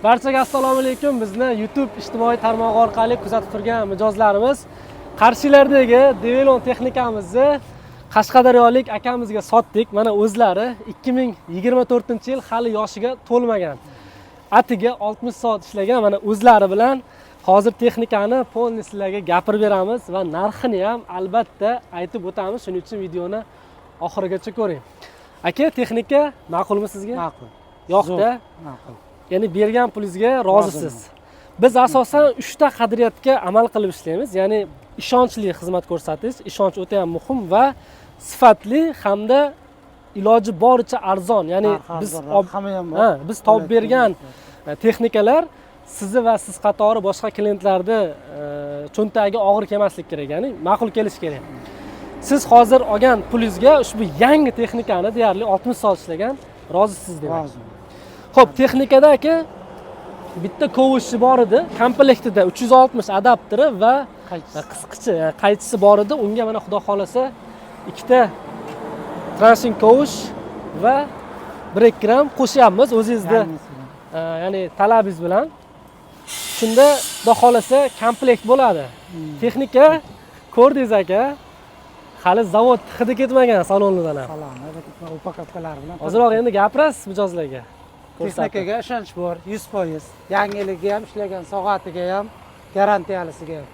Barchaga assalomu alaykum. Bizni YouTube ijtimoiy tarmog'i orqali kuzatib turgan mijozlarimiz Qarshilardagi Develon texnikamizni Qashqadaryolik akamizga sotdik. Mana o'zlari 2024-yil hali yoshiga to'lmagan. Atiga 60 soat ishlagan. Mana o'zlari bilan hozir texnikani polni sizlarga gapirib beramiz va narxini ham albatta aytib o'tamiz. Shuning uchun videoni oxirigacha ko'ring. Aka, texnika ma'qulmi sizga? Ma'qul. Yo'qda? Ma'qul. Ya'ni bergan pulingizga rozisiz. Biz asosan 3 ta qadriyatga amal qilib ishlaymiz. Ya'ni ishonchli xizmat ko'rsatish, ishonch o'ta ham muhim va sifatli hamda iloji boricha arzon. Ya'ni biz topib bergan texnikalar sizni va siz qatori boshqa klientlarni cho'ntagiga og'ir kelmaslik kerak, ya'ni ma'qul kelish kerak. Siz hozir olgan pulingizga ushbu yangi texnikani deyarli 60 soat ishlagan, rozisiz demak. Xo'p, texnikada aka bitta kovushi bor edi, komplektida 360 adapteri va qisqichi, qaychisi bor edi. Unga mana xudo xolasa ikkita transhing kovush va 1 gram qo'shyapmiz o'zingizda, ya'ni talabingiz bilan. Shunda xudo xolasa komplekt bo'ladi. Texnika ko'rdingiz aka, hali zavod hidi ketmagan salonidan ham. Salon, upakatkalar bilan. Hozirroq endi gapirasiz mijozlarga. Texnikaga ishonch bor, 100%. Yangiligiga ham, ishlagan soatiga ham, garantiyalisiga ham,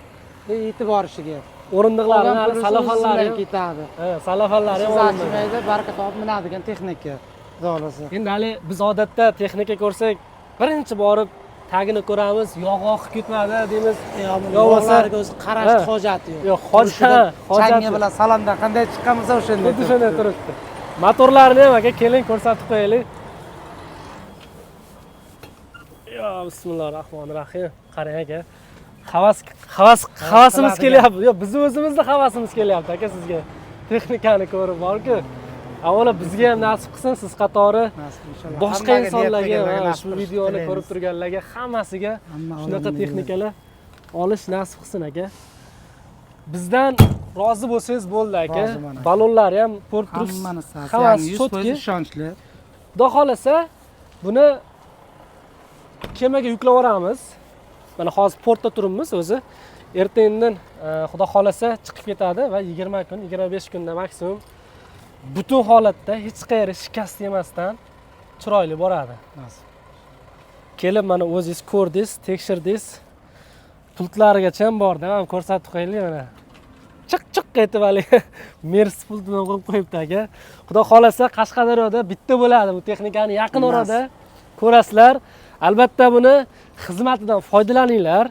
e'tiborishiga. O'rindiqlarni, salafonlari ketadi. Salafonlari ham o'rindiqda baraka topib minadigan texnika. Xudoolasa. Endi hali biz odatda texnika ko'rsak, birinchi borib tagini ko'ramiz, yog' oqib ketmadi deymiz. Yog'larga o'zi qarash hojati yo'q. Yo'q, hojati changi bilan salondan qanday chiqqanmiz o'shanday. Xuddi shunday turibdi. Motorlarni ham aka keling ko'rsatib qo'yaylik. Yo, bismillahirrohmanirrohim. Qarang aka. Havasimiz kelyapti. Yo, biz o'zimizning havasimiz kelyapti aka sizga. Texnikani ko'rib borku. Avvalo bizga ham nasib qilsin, siz qatori boshqa insonlarga shu videoni ko'rib turganlarga hammasiga shunaqa texnikalar olish nasib qilsin aka. Bizdan rozi bo'lsangiz bo'ldi aka. Balonlari ham ko'rib turibsiz. Hammasi cho'tki, ishonchli. Xudo xolasa buni kemaga yuklab yuboramiz. Mana hozir portda turibmiz o'zi. Ertandan xudo xolasa chiqib ketadi va 20 kun, 25 kunda maksimum butun holatda hech qayeri shikast yemasdan chiroyli boradi. Kelib mana o'zingiz ko'rdingiz, tekshirdingiz. Pultlarigacha ham borda, men ko'rsatib qo'yaylik mana. Chiq aytib hali Mercedes pultini qo'yib qo'yibdi aka. Xudo xolasa Qashqadaryoda bitta bo'ladi bu texnikani yaqin orada ko'rasizlar. Albatta buni xizmatidan foydalaninglar.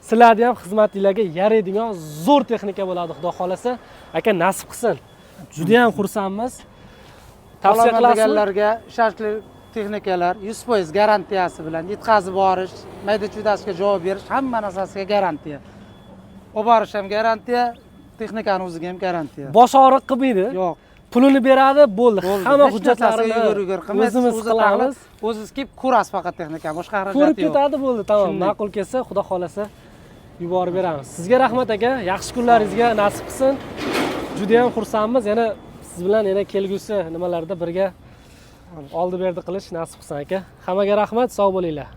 Sizlarning ham xizmatingizga yaraydigan zo'r texnika bo'ladi xudo xolasa. Aka nasib qilsin. Juda ham xursandmiz. Tavsiya qilamanlarga ishonchli texnikalar 100% garantiyasi bilan yetkazib borish, mayda-chuydaga javob berish, hamma narsasiga garantiya. Olib borish ham garantiya, texnikani o'ziga ham garantiya. Bosh og'riq qilmaydi. Yo'q. Pulini beradi, bo'ldi. Hamma hujjatlarini o'zimiz qilamiz. O'zingiz kelib ko'rasiz faqat texnikani, boshqa xarajat yo'q. Ko'rib ketadi, bo'ldi, tamom. Ma'qul kelsa, xudo xolasa yuborib beramiz. Sizga rahmat aka, yaxshi kunlaringizga nasib qilsin. Juda ham xursandmiz. Yana siz bilan yana kelgusi nimalarda birga oldi-berdi qilish nasib qilsin aka. Hammaga rahmat, sog' bo'linglar.